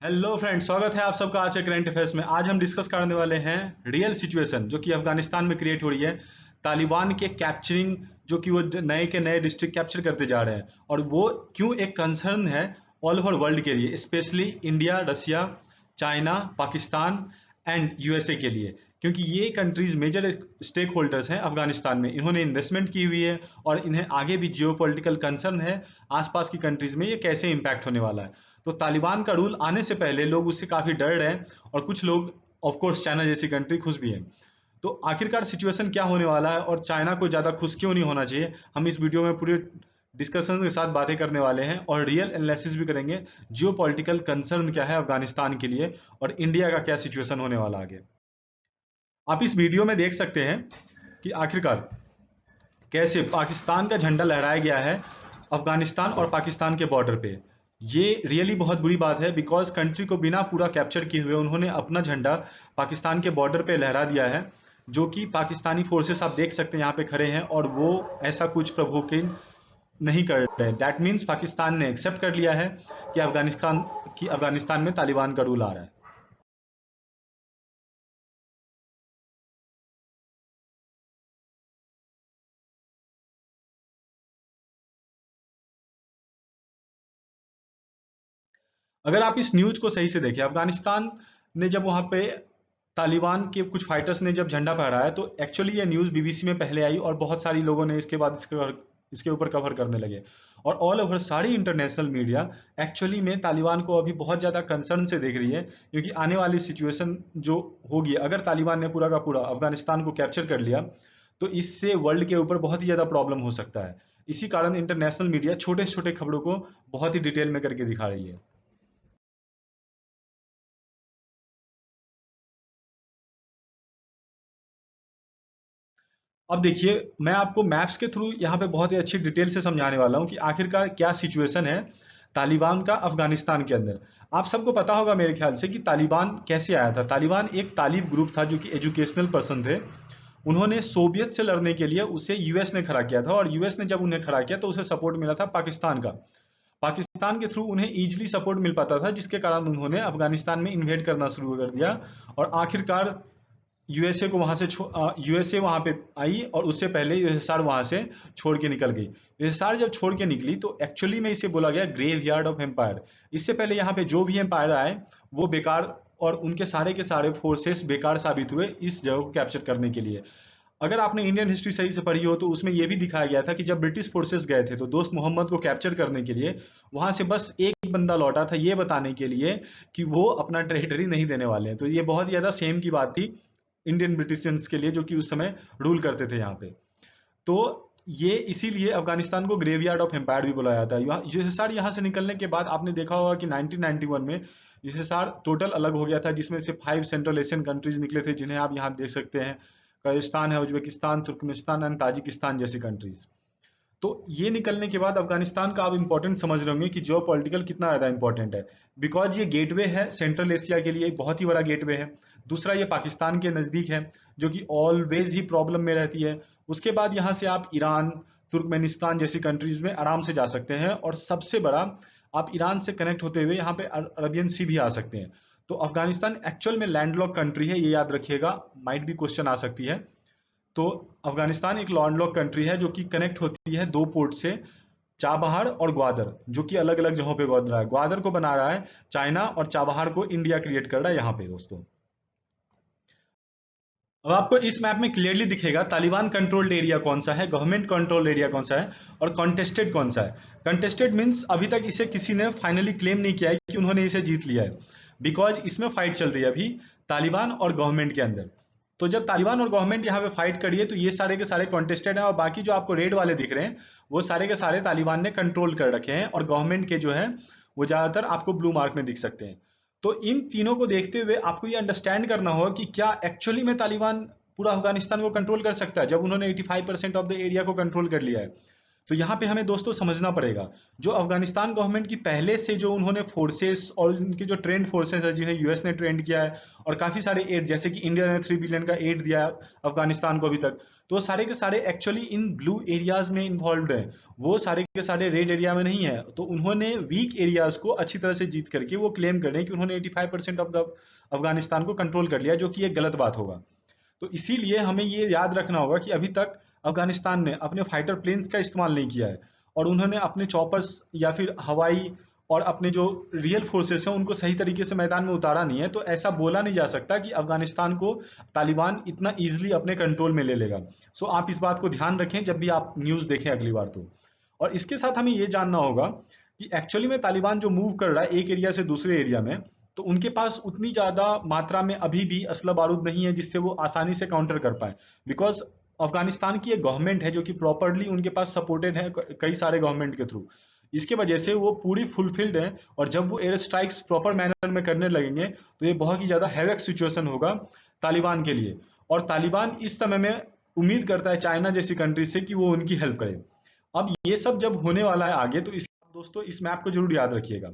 Hello friends, स्वागत है आप सबका आज के करंट अफेयर्स में। आज हम डिस्कस करने वाले हैं रियल सिचुएशन जो कि अफगानिस्तान में क्रिएट हो रही है। तालिबान के कैप्चरिंग, जो कि वो नए के नए डिस्ट्रिक्ट कैप्चर करते जा रहे हैं, और वो क्यों एक कंसर्न है ऑल ओवर वर्ल्ड के लिए, specially India, Russia, China, Pakistan and USA के लिए, क्योंकि ये कंट्रीज मेजर स्टेक होल्डर्स हैं अफगानिस्तान में। इन्होंने इन्वेस्टमेंट की हुई है और इन्हें आगे भी जियो पॉलिटिकल कंसर्न है आसपास की कंट्रीज में ये कैसे इम्पैक्ट होने वाला है। तो तालिबान का रूल आने से पहले लोग उससे काफी डर रहे हैं, और कुछ लोग ऑफ कोर्स चाइना जैसी कंट्री खुश भी है। तो आखिरकार सिचुएशन क्या होने वाला है और चाइना को ज्यादा खुश क्यों नहीं होना चाहिए, हम इस वीडियो में पूरे डिस्कशन के साथ बातें करने वाले हैं और रियल एनालिसिस भी करेंगे। जियो पॉलिटिकल कंसर्न क्या है अफगानिस्तान के लिए और इंडिया का क्या सिचुएशन होने वाला आगे। आप इस वीडियो में देख सकते हैं कि आखिरकार कैसे पाकिस्तान का झंडा लहराया गया है अफगानिस्तान और पाकिस्तान के बॉर्डर पे। ये रियली बहुत बुरी बात है, बिकॉज कंट्री को बिना पूरा कैप्चर किए हुए उन्होंने अपना झंडा पाकिस्तान के बॉर्डर पे लहरा दिया है, जो कि पाकिस्तानी फोर्सेस आप देख सकते हैं यहाँ पे खड़े हैं, और वो ऐसा कुछ प्रोवोकिंग नहीं कर रहे हैं। दैट मीन्स पाकिस्तान ने एक्सेप्ट कर लिया है कि अफगानिस्तान में तालिबान का रूल आ रहा है। अगर आप इस न्यूज को सही से देखें, अफगानिस्तान ने जब वहां पे तालिबान के कुछ फाइटर्स ने जब झंडा फहराया, तो एक्चुअली ये न्यूज बीबीसी में पहले आई और बहुत सारी लोगों ने इसके बाद इसके ऊपर कवर करने लगे, और ऑल ओवर सारी इंटरनेशनल मीडिया एक्चुअली में तालिबान को अभी बहुत ज़्यादा कंसर्न से देख रही है, क्योंकि आने वाली सिचुएशन जो होगी, अगर तालिबान ने पूरा का पूरा अफगानिस्तान को कैप्चर कर लिया, तो इससे वर्ल्ड के ऊपर बहुत ही ज़्यादा प्रॉब्लम हो सकता है। इसी कारण इंटरनेशनल मीडिया छोटे छोटे खबरों को बहुत ही डिटेल में करके दिखा रही है। अब देखिए, मैं आपको मैप्स के थ्रू यहाँ पे बहुत ही अच्छी डिटेल से समझाने वाला हूँ कि आखिरकार क्या सिचुएशन है तालिबान का अफगानिस्तान के अंदर। आप सबको पता होगा मेरे ख्याल से कि तालिबान कैसे आया था। तालिबान एक तालिब ग्रुप था जो कि एजुकेशनल पर्सन थे। उन्होंने सोवियत से लड़ने के लिए उसे यूएस ने खड़ा किया था, और यूएस ने जब उन्हें खड़ा किया तो उसे सपोर्ट मिला था पाकिस्तान का। पाकिस्तान के थ्रू उन्हें इजीली सपोर्ट मिल पाता था, जिसके कारण उन्होंने अफगानिस्तान में इन्वेड करना शुरू कर दिया, और आखिरकार यूएसए को वहां से यूएसए वहां पे आई, और उससे पहले यूएसएसआर वहां से छोड़ के निकल गई। यूएसएसआर जब छोड़ के निकली तो एक्चुअली में इसे बोला गया ग्रेव यार्ड ऑफ एम्पायर। इससे पहले यहाँ पे जो भी एम्पायर आए वो बेकार, और उनके सारे के सारे फोर्सेस बेकार साबित हुए इस जगह को कैप्चर करने के लिए। अगर आपने इंडियन हिस्ट्री सही से पढ़ी हो तो उसमें यह भी दिखाया गया था कि जब ब्रिटिश फोर्सेस गए थे तो दोस्त मोहम्मद को कैप्चर करने के लिए, वहां से बस एक बंदा लौटा था ये बताने के लिए कि वो अपना टेरिटरी नहीं देने वाले हैं। तो ये बहुत ज्यादा सेम की बात थी इंडियन ब्रिटिशियंस के लिए, जो कि उस समय रूल करते थे यहाँ पे। तो ये इसीलिए अफगानिस्तान को ग्रेवयार्ड ऑफ एम्पायर भी बुलाया जाता है। यूएसएसआर यहाँ से निकलने के बाद आपने देखा होगा कि 1991 में यूएसएसआर टोटल अलग हो गया था, जिसमें से 5 सेंट्रल एशियन कंट्रीज निकले थे, जिन्हें आप यहाँ देख सकते हैं। कजाकिस्तान है, उज्बेकिस्तान, तुर्कमेनिस्तान एंड ताजिकिस्तान जैसी कंट्रीज। तो ये निकलने के बाद अफगानिस्तान का आप इंपॉर्टेंट समझ रहे होंगे कि जियो पॉलिटिकल कितना ज़्यादा इंपॉर्टेंट है, बिकॉज ये गेटवे है सेंट्रल एशिया के लिए, एक बहुत ही बड़ा गेटवे है। दूसरा, ये पाकिस्तान के नज़दीक है, जो कि ऑलवेज ही प्रॉब्लम में रहती है। उसके बाद यहाँ से आप ईरान, तुर्कमेनिस्तान जैसी कंट्रीज में आराम से जा सकते हैं, और सबसे बड़ा, आप ईरान से कनेक्ट होते हुए यहाँ पे अरबियन सी भी आ सकते हैं। तो अफगानिस्तान एक्चुअल में लैंडलॉक कंट्री है, ये याद रखिएगा, माइट भी क्वेश्चन आ सकती है। तो अफगानिस्तान एक लैंडलॉक कंट्री है जो कि कनेक्ट होती है दो पोर्ट से, चाबहार और ग्वादर, जो कि अलग अलग जगहों पे बन रहा है। ग्वादर को बना रहा है चाइना, और चाबहार को इंडिया क्रिएट कर रहा है यहाँ पे दोस्तों। अब आपको इस मैप में क्लियरली दिखेगा तालिबान कंट्रोल्ड एरिया कौन सा है, गवर्नमेंट कंट्रोल्ड एरिया कौन सा है, और कॉन्टेस्टेड कौन सा है। कॉन्टेस्टेड मीन्स अभी तक इसे किसी ने फाइनली क्लेम नहीं किया है कि उन्होंने इसे जीत लिया है, बिकॉज इसमें फाइट चल रही है अभी तालिबान और गवर्नमेंट के अंदर। तो जब तालिबान और गवर्नमेंट यहाँ पे फाइट करी है, तो ये सारे के सारे कॉन्टेस्टेड हैं, और बाकी जो आपको रेड वाले दिख रहे हैं वो सारे के सारे तालिबान ने कंट्रोल कर रखे हैं, और गवर्नमेंट के जो है वो ज्यादातर आपको ब्लू मार्क में दिख सकते हैं। तो इन तीनों को देखते हुए आपको ये अंडरस्टैंड करना होगा कि क्या एक्चुअली में तालिबान पूरा अफगानिस्तान को कंट्रोल कर सकता है, जब उन्होंने 85% ऑफ द एरिया को कंट्रोल कर लिया है। तो यहाँ पे हमें दोस्तों समझना पड़ेगा, जो अफगानिस्तान गवर्नमेंट की पहले से जो उन्होंने फोर्सेस और उनके जो ट्रेंड फोर्सेस है जिन्हें यूएस ने ट्रेंड किया है, और काफी सारे एड, जैसे कि इंडिया ने 3 बिलियन का एड दिया है अफगानिस्तान को अभी तक, तो वो सारे के सारे एक्चुअली इन ब्लू एरियाज में इन्वॉल्व हैं, वो सारे के सारे रेड एरिया में नहीं है। तो उन्होंने वीक एरियाज को अच्छी तरह से जीत करके वो क्लेम कर रहे हैं कि उन्होंने 85% ऑफ अफगानिस्तान को कंट्रोल कर लिया, जो कि एक गलत बात होगा। तो इसीलिए हमें ये याद रखना होगा कि अभी तक अफगानिस्तान ने अपने फाइटर प्लेन्स का इस्तेमाल नहीं किया है, और उन्होंने अपने चॉपर्स या फिर हवाई और अपने जो रियल फोर्सेस हैं उनको सही तरीके से मैदान में उतारा नहीं है। तो ऐसा बोला नहीं जा सकता कि अफगानिस्तान को तालिबान इतना इजीली अपने कंट्रोल में ले लेगा। सो आप इस बात को ध्यान रखें जब भी आप न्यूज़ देखें अगली बार तो। और इसके साथ हमें ये जानना होगा कि एक्चुअली में तालिबान जो मूव कर रहा है एक एरिया से दूसरे एरिया में, तो उनके पास उतनी ज़्यादा मात्रा में अभी भी असला बारूद नहीं है जिससे वो आसानी से काउंटर कर पाए, बिकॉज अफगानिस्तान की एक गवर्नमेंट है जो कि प्रॉपरली उनके पास सपोर्टेड है कई सारे गवर्नमेंट के थ्रू। इसके वजह से वो पूरी फुलफिल्ड है, और जब वो एयर स्ट्राइक्स प्रॉपर मैनर में करने लगेंगे तो ये बहुत ही ज़्यादा हैवक सिचुएशन होगा तालिबान के लिए। और तालिबान इस समय में उम्मीद करता है चाइना जैसी कंट्री से कि वो उनकी हेल्प करे। अब ये सब जब होने वाला है आगे, तो इस दोस्तों इस मैप को जरूर याद रखिएगा।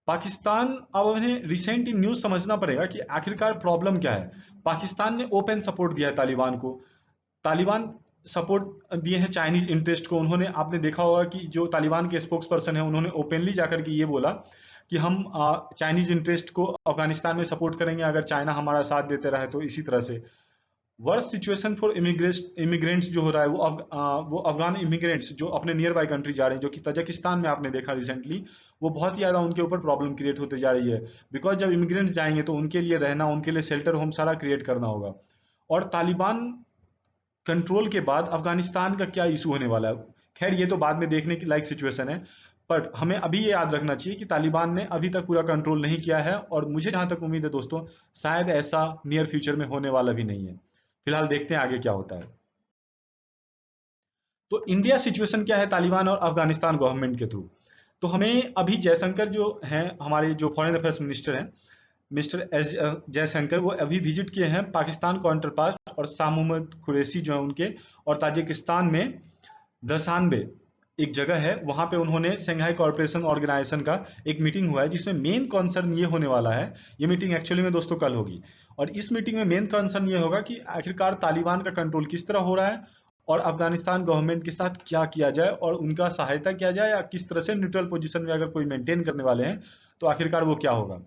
पाकिस्तान, अब उन्हें रिसेंट न्यूज समझना पड़ेगा कि आखिरकार प्रॉब्लम क्या है। पाकिस्तान ने ओपन सपोर्ट दिया है तालिबान को। तालिबान सपोर्ट दिए हैं चाइनीज इंटरेस्ट को। उन्होंने, आपने देखा होगा कि जो तालिबान के स्पोक्स पर्सन है उन्होंने ओपनली जाकर के ये बोला कि हम चाइनीज इंटरेस्ट को अफगानिस्तान में सपोर्ट करेंगे अगर चाइना हमारा साथ देते रहे। तो इसी तरह से वर्स्ट सिचुएशन फॉर इमिग्रेंट्स जो हो रहा है वो अफगान इमिग्रेंट्स जो अपने नियर बाय कंट्री जा रहे हैं, जो कि तजाकिस्तान में आपने देखा रिसेंटली, वो बहुत ही ज़्यादा उनके ऊपर प्रॉब्लम क्रिएट होते जा रही है। बिकॉज जब इमिग्रेंट्स जाएंगे तो उनके लिए रहना, उनके लिए शेल्टर होम सारा क्रिएट करना होगा। और तालिबान कंट्रोल के बाद अफगानिस्तान का क्या इशू होने वाला है, खैर ये तो बाद में देखने की लायक सिचुएशन है। बट हमें अभी ये याद रखना चाहिए कि तालिबान ने अभी तक पूरा कंट्रोल नहीं किया है, और मुझे जहां तक उम्मीद है दोस्तों, शायद ऐसा नियर फ्यूचर में होने वाला भी नहीं है। फिलहाल देखते हैं आगे क्या होता है। तो इंडिया सिचुएशन क्या है तालिबान और अफगानिस्तान गवर्नमेंट के थ्रू। तो हमें अभी जयशंकर जो हैं, हमारे जो फॉरेन अफेयर्स मिनिस्टर हैं, मिस्टर एस जयशंकर, वो अभी विजिट किए हैं पाकिस्तान काउंटर पास्ट और शाह मोहम्मद कुरैशी जो है उनके, और ताजिकिस्तान में दसानबे एक जगह है, वहां पे उन्होंने शंघाई कॉर्पोरेशन ऑर्गेनाइजेशन का एक मीटिंग हुआ है, जिसमें मेन कंसर्न ये होने वाला है। ये मीटिंग एक्चुअली में दोस्तों कल होगी, और इस मीटिंग में मेन कंसर्न ये होगा कि आखिरकार तालिबान का कंट्रोल किस तरह हो रहा है, और अफगानिस्तान गवर्नमेंट के साथ क्या किया जाए, और उनका सहायता किया जाए, या किस तरह से न्यूट्रल पोजीशन में अगर कोई मेंटेन करने वाले हैं तो आखिरकार वो क्या होगा।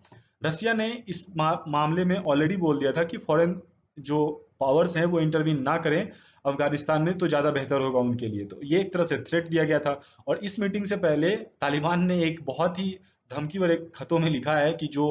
रसिया ने इस मामले में ऑलरेडी बोल दिया था कि फॉरेन जो पावर्स हैं वो इंटरवीन ना करें अफगानिस्तान में, तो ज्यादा बेहतर होगा उनके लिए। तो ये एक तरह से थ्रेट दिया गया था। और इस मीटिंग से पहले तालिबान ने एक बहुत ही धमकी भरे खतों में लिखा है कि जो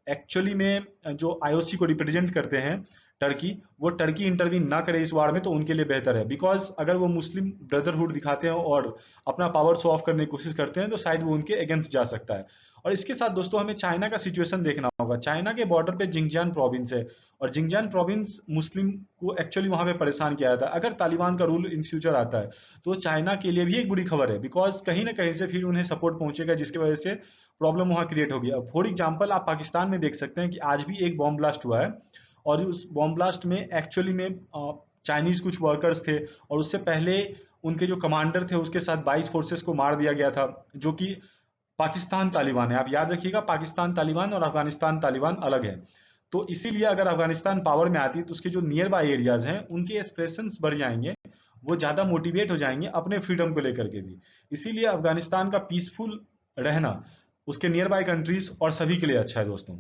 एक्चुअली में जो आईओसी को रिप्रेजेंट करते हैं टर्की, वो टर्की इंटरवीन ना करे इस वार में तो उनके लिए बेहतर है। बिकॉज अगर वो मुस्लिम ब्रदरहुड दिखाते हैं और अपना पावर शो ऑफ करने की कोशिश करते हैं तो शायद वो उनके अगेंस्ट जा सकता है। और इसके साथ दोस्तों हमें चाइना का सिचुएशन देखना होगा। चाइना के बॉर्डर पे जिंगजियान प्रोविंस है, और जिंगजियान प्रोविंस मुस्लिम को एक्चुअली वहां पे परेशान किया जाता है। अगर तालिबान का रूल इन फ्यूचर आता है तो चाइना के लिए भी एक बुरी खबर है, बिकॉज कहीं ना कहीं से फिर उन्हें सपोर्ट पहुंचेगा, जिसकी वजह से प्रॉब्लम वहां क्रिएट होगी। अब फॉर एग्जाम्पल आप पाकिस्तान में देख सकते हैं कि आज भी एक बॉम्ब ब्लास्ट हुआ है, और उस बॉम्ब ब्लास्ट में एक्चुअली में चाइनीज कुछ वर्कर्स थे, और उससे पहले उनके जो कमांडर थे उसके साथ 22 फोर्सेस को मार दिया गया था, जो कि पाकिस्तान तालिबान है। आप याद रखिएगा, पाकिस्तान तालिबान और अफगानिस्तान तालिबान अलग है। तो इसीलिए अगर अफगानिस्तान पावर में आती है तो उसके जो नियर बाय एरियाज हैं उनके एक्सप्रेशंस बढ़ जाएंगे, वो ज्यादा मोटिवेट हो जाएंगे अपने फ्रीडम को लेकर के भी। इसीलिए अफगानिस्तान का पीसफुल रहना उसके नियर बाय कंट्रीज और सभी के लिए अच्छा है दोस्तों।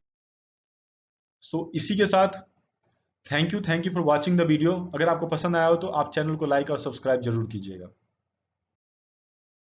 सो इसी के साथ thank you for watching the video. अगर आपको पसंद आया हो तो आप चैनल को लाइक और सब्सक्राइब जरूर कीजिएगा।